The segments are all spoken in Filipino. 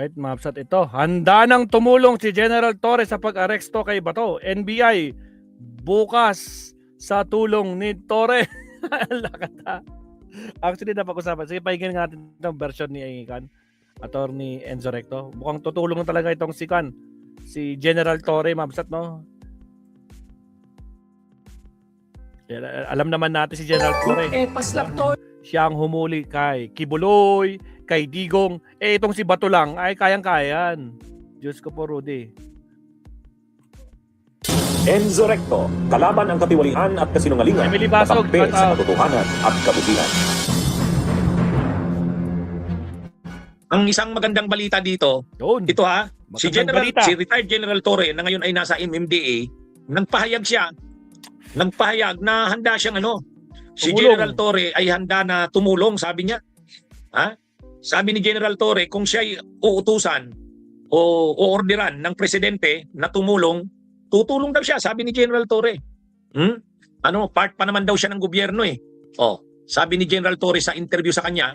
Alright, Mapsat, ito. Handa nang tumulong si General Torre sa pag-aresto kay Bato. NBI, bukas sa tulong ni Torre. Lakata. Actually, napag-usapan. Sige, pakinggan natin itong version ni Attorney Enzo Recto. Mukhang tutulong talaga itong si General Torre, Mapsat, no? Alam naman natin si General Torre. Siya ang humuli kay Kibuloy, kay Digong. Itong si Bato lang ay kayang-kayan. Diyos ko po, Rudy. Enzo Recto, kalaban ang katiwalian at kasinungalingan, Emily Basog, kakampi sa katotohanan at kabutihan. Ang isang magandang balita dito, Yun. ito si retired General Torre na ngayon ay nasa MMDA, nagpahayag na handa siyang si Tumulong. General Torre ay handa na tumulong, sabi niya. Sabi ni General Torre, kung siya ay uutusan o orderan ng presidente na tumulong, tutulong daw siya, sabi ni General Torre. Part pa naman daw siya ng gobyerno eh. Sabi ni General Torre sa interview sa kanya,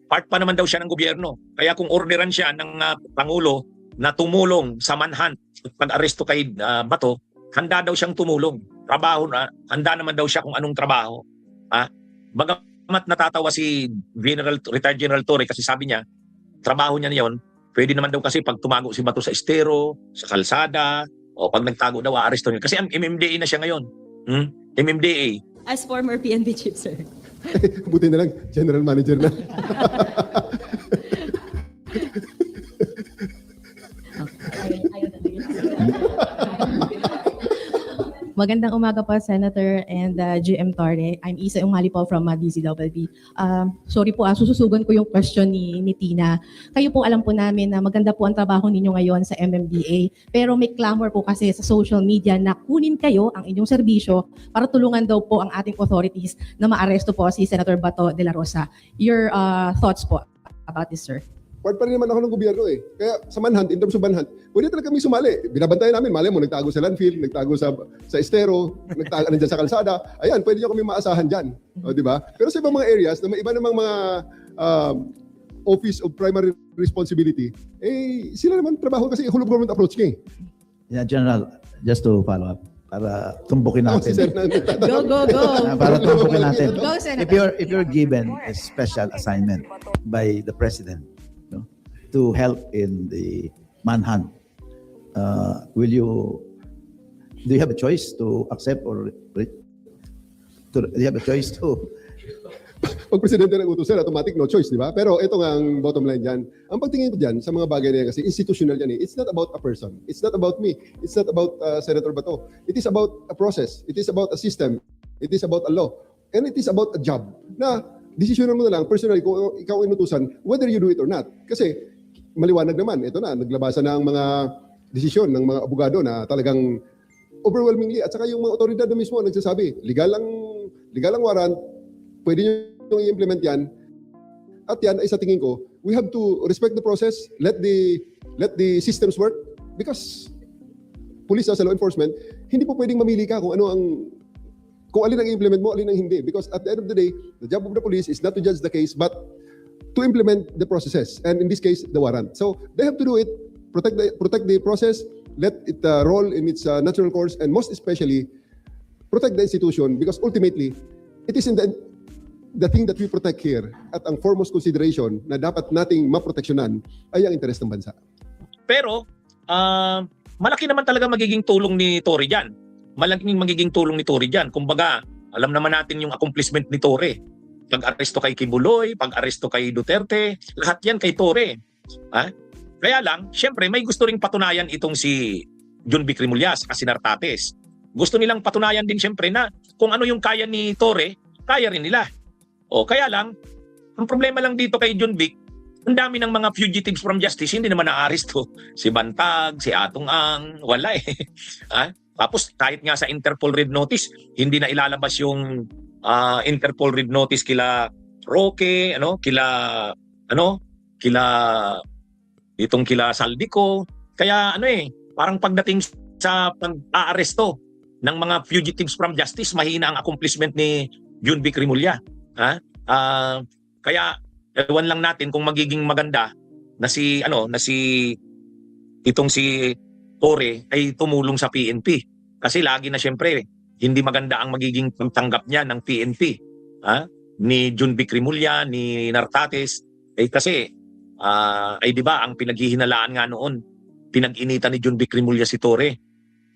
part pa naman daw siya ng gobyerno. Kaya kung orderan siya ng Pangulo na tumulong sa manhunt at pag-aresto kay Bato, handa daw siyang tumulong. Trabaho na, handa naman daw siya kung anong trabaho. Bagamat natatawa si retired General Torre kasi sabi niya, trabaho niya na yun, pwede naman daw kasi pag tumago si Bato sa estero, sa kalsada, o pag nagtago daw, aaresto niya. Kasi MMDA na siya ngayon. MMDA. As former PNP chief, sir. Buti na lang, general manager na. Magandang umaga po, Senator and GM Torre. I'm Isa Umali po from DCWB. Sorry po, sususugan ko yung question ni Tina. Kayo po, alam po namin na maganda po ang trabaho ninyo ngayon sa MMDA. Pero may clamor po kasi sa social media na kunin kayo ang inyong serbisyo para tulungan daw po ang ating authorities na maaresto po si Senator Bato de la Rosa. Your thoughts po about this, sir? Part pa rin naman ako ng gobyerno eh. Kaya sa manhunt, in terms of manhunt, pwede talaga kami sumali. Binabantayan namin, mali mo, nagtago sa landfill, nagtago sa estero, nagtago nandiyan sa kalsada. Ayan, pwede nyo kami maasahan dyan. Di ba? Pero sa ibang mga areas, na may iba namang mga Office of Primary Responsibility, sila naman trabaho kasi whole of government approach nga eh. Yeah, General, just to follow up, para tumbukin natin. Go, go, go. Para tumbukin natin. Go, Senator. If you're given a special assignment by the President, to help in the manhunt, do you have a choice to accept or do you have a choice to? Pag presidente ng utusan, automatic no choice, di ba? Pero ito nga ang bottom line dyan. Ang pagtingin ko dyan sa mga bagay na yan kasi institutional yan eh. It's not about a person. It's not about me. It's not about Senator Bato. It is about a process. It is about a system. It is about a law. And it is about a job na desisyonan mo na lang personally kung ikaw inutusan whether you do it or not. Kasi maliwanag naman, ito na, naglabasan na ang mga desisyon ng mga abogado na talagang overwhelmingly at saka yung mga otoridad na mismo nagsasabi, legal ang warrant, pwede nyo i-implement yan. At yan ay sa tingin ko, we have to respect the process, let the systems work because police as a law enforcement, hindi po pwedeng mamili ka kung alin ang i-implement mo, alin ang hindi. Because at the end of the day, the job of the police is not to judge the case, but to implement the processes, and in this case, the warrant. So they have to do it, protect the process, let it roll in its natural course, and most especially, protect the institution because ultimately, it is in the thing that we protect here at ang foremost consideration na dapat nating maproteksyonan ay ang interes ng bansa. Pero, malaki naman talaga magiging tulong ni Torre dyan. Malaking magiging tulong ni Torre dyan. Kumbaga, alam naman natin yung accomplishment ni Torre. Pag-aresto kay Kibuloy, pag-aresto kay Duterte, lahat yan kay Torre. Kaya lang, syempre, may gusto ring patunayan itong si John Vic Remulla sa Sinartates. Gusto nilang patunayan din syempre na kung ano yung kaya ni Torre, kaya rin nila. Kaya lang, ang problema lang dito kay John Vic, ang dami ng mga fugitives from justice, hindi naman na-aresto. Si Bantag, si Atong Ang, wala eh. Tapos kahit nga sa Interpol Red Notice, hindi na ilalabas yung Interpol Red Notice kila Roque, kila Saldico. Kaya parang pagdating sa pag-aaresto ng mga fugitives from justice, mahina ang accomplishment ni John Vic Remulla. Kaya ewan lang natin kung magiging maganda na si itong si Torre ay tumulong sa PNP. Kasi lagi na siyempre hindi maganda ang magiging pagtanggap niya ng PNP. Ni Junvic Rimulya, ni Nartates. Kasi ay di ba ang pinaghihinalaan nga noon, pinag-initan ni Junvic Rimulya si Torre.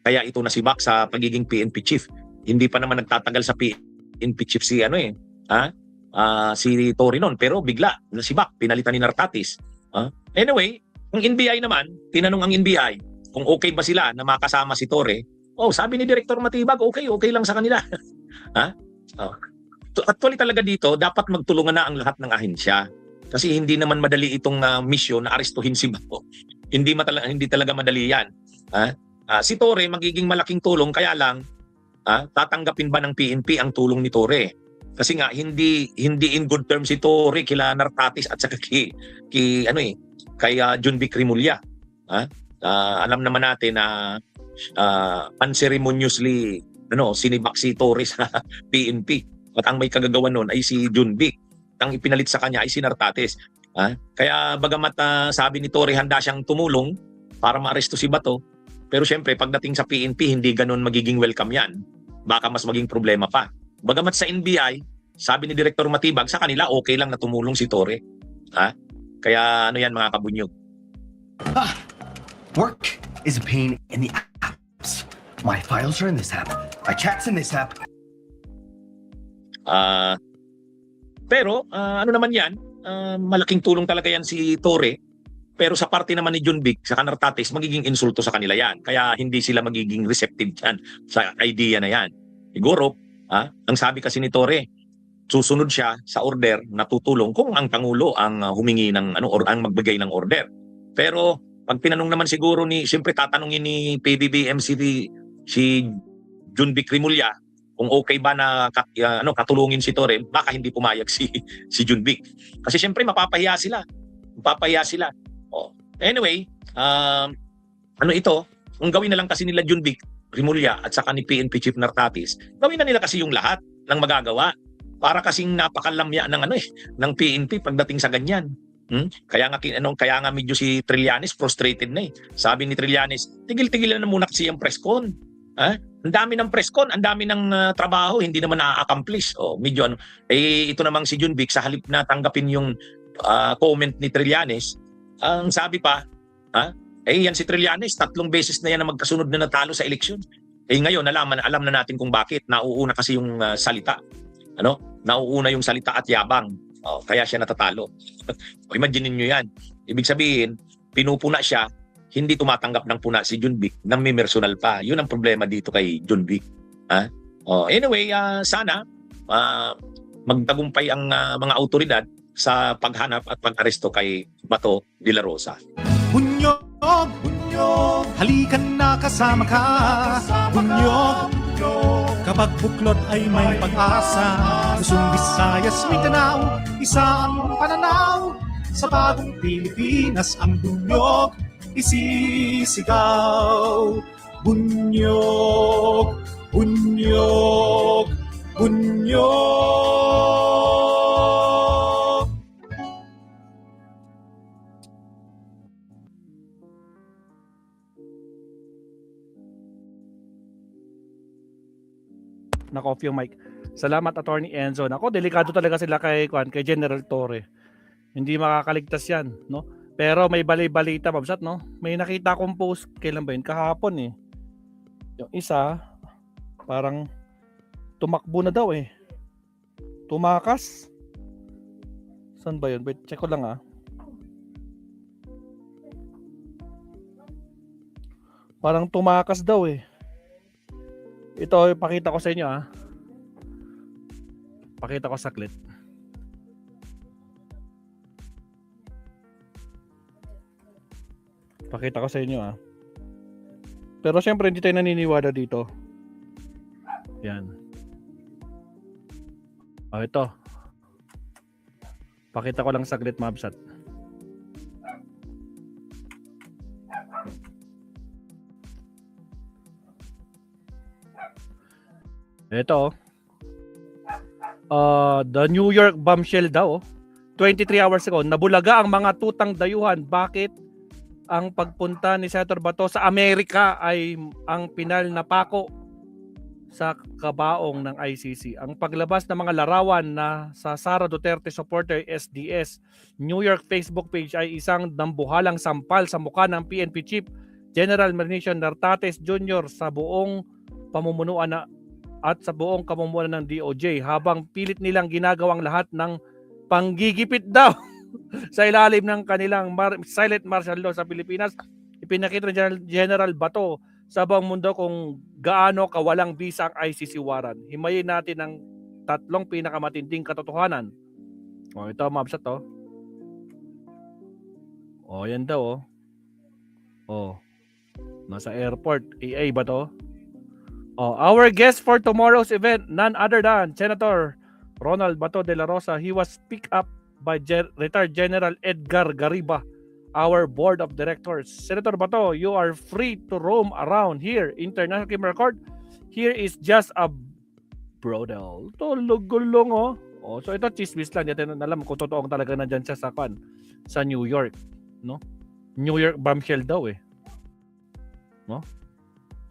Kaya ito nasibak sa pagiging PNP chief. Hindi pa naman nagtatagal sa PNP chief si si Torre noon, pero bigla nasibak, pinalitan ni Nartates. Anyway, ang NBI naman, tinanong ang NBI kung okay ba sila na makasama si Torre. Sabi ni Director Matibag, okay lang sa kanila. Actually talaga dito, dapat magtulungan na ang lahat ng ahensya. Kasi hindi naman madali itong mission na arestuhin si Bato. Hindi talaga madali yan. Si Torre magiging malaking tulong, kaya lang tatanggapin ba ng PNP ang tulong ni Torre? Kasi nga hindi in good terms si Torre kila Nartates at saka kay Junvic Rimulya. Alam naman natin na unceremoniously sinibak si Torre sa PNP. At ang may kagagawan noon ay si Junvic. Ang ipinalit sa kanya ay si Nartates. Kaya bagamat sabi ni Torre handa siyang tumulong para maaresto si Bato, pero syempre pagdating sa PNP hindi ganun magiging welcome yan. Baka mas maging problema pa. Bagamat sa NBI, sabi ni Director Matibag, sa kanila okay lang na tumulong si Torre. Kaya yan mga kabunyog. Work is a pain in the apps. My files are in this app. My chat's in this app. Pero naman yan, malaking tulong talaga yan si Torre. Pero sa parte naman ni Junvic, sa Nartates, magiging insulto sa kanila yan. Kaya hindi sila magiging receptive yan sa idea na yan. Siguro, ang sabi kasi ni Torre, susunod siya sa order na tutulong kung ang Pangulo ang humingi ng or ang magbigay ng order. Pero pag tinanong naman siguro siyempre tatanungin ni PBBM si Junvic Rimulya kung okay ba na katulungin si Torre, baka hindi pumayag si Junvic. Kasi siyempre mapapahiya sila. Anyway, ito, kung gawin na lang kasi nila Junvic Rimulya at saka ni PNP Chief Nartates, gawin na nila kasi yung lahat ng magagawa para kasing napakalamya ng PNP pagdating sa ganyan. Kaya nga medyo si Trillanes frustrated na . Sabi ni Trillanes, tigil-tigilan na muna kasi yung presscon. Ang dami ng presscon, ang dami ng trabaho, hindi naman na-accomplish. Medyo ito namang si Junvic, sa halip na tanggapin yung comment ni Trillanes, ang sabi pa, yan si Trillanes, 3 beses na yan na magkasunod na natalo sa eleksyon. Ngayon, alam na natin kung bakit. Nauuna kasi yung salita. Nauuna yung salita at yabang. Kaya siya natatalo. Imagine niyo yan. Ibig sabihin, pinupuna siya, hindi tumatanggap ng puna si Junvic, nang may personal pa. Yun ang problema dito kay Junvic. Anyway, sana magtagumpay ang mga autoridad sa paghanap at pag-aresto kay Bato de la Rosa. Bunyog, halikan na kasama ka. Bunyog, kapag buklod ay may pag-asa. Luzon, Visayas, Mindanao, isa ang pananaw. Sa bagong Pilipinas ang bunyog isisigaw. Bunyog, bunyog, bunyog. Naka-off yung mic. Salamat, Attorney Enzo. Nako, delikado talaga sila kay General Torre. Hindi makakaligtas yan, no? Pero may balay-balita, Babsat, no? May nakita akong post, kailan ba yun? Kahapon, eh. Yung isa, parang tumakbo na daw, eh. Tumakas. Saan ba yun? Wait, check ko lang, Parang tumakas daw, eh. Ito, ipakita ko sa inyo, Pakita ko saklit. Pakita ko sa inyo, Pero syempre, hindi tayo naniniwala dito. Yan. Ito. Pakita ko lang saglit, Mabsat. Ito, the New York bombshell daw, 23 hours ago, nabulaga ang mga tutang dayuhan. Bakit ang pagpunta ni Senator Bato sa Amerika ay ang pinal na pako sa kabaong ng ICC? Ang paglabas ng mga larawan na sa Sara Duterte supporter SDS New York Facebook page ay isang dambuhalang sampal sa mukha ng PNP Chief General Mernicio Nartates Jr. sa buong pamumunuan at sa buong kamumunan ng DOJ, habang pilit nilang ginagawang lahat ng panggigipit daw sa ilalim ng kanilang silent martial law sa Pilipinas. Ipinakita ni General Bato sa buong mundo kung gaano kawalang bisa ang ICC warrant. Himayin natin ang tatlong pinakamatinding katotohanan. O, ito, mabsa to. O, yan daw, o. Nasa airport. AA ba to? Oh, our guest for tomorrow's event, none other than Senator Ronald Bato de la Rosa. He was picked up by retired General Edgar Gariba, our board of directors. Senator Bato, you are free to roam around here. International Criminal Court, here is just a brothel. Tulog-gulong, oh. Oh, so ito chismis lang. Di natin alam kung totoong talaga nandyan siya sa New York, no? New York bombshell daw eh. No?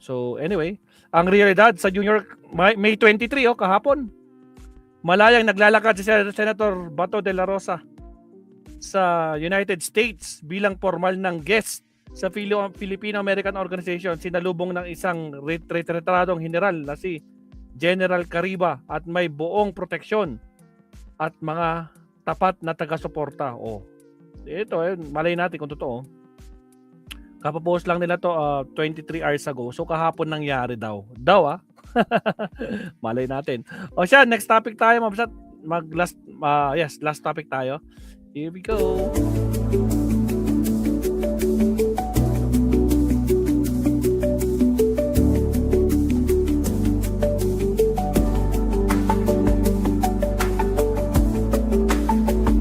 So anyway, ang realidad sa New York, May 23, kahapon, malayang naglalakad si Senator Bato de la Rosa sa United States bilang formal ng guest sa Filipino-American Organization. Sinalubong ng isang retratadong general na si General Cariba at may buong proteksyon at mga tapat na taga-suporta. Oh, ito, malay natin kung totoo. Kapapost lang nila to 23 hours ago. So kahapon nangyari daw. Malay natin. O siya, next topic tayo. Last topic tayo. Here we go.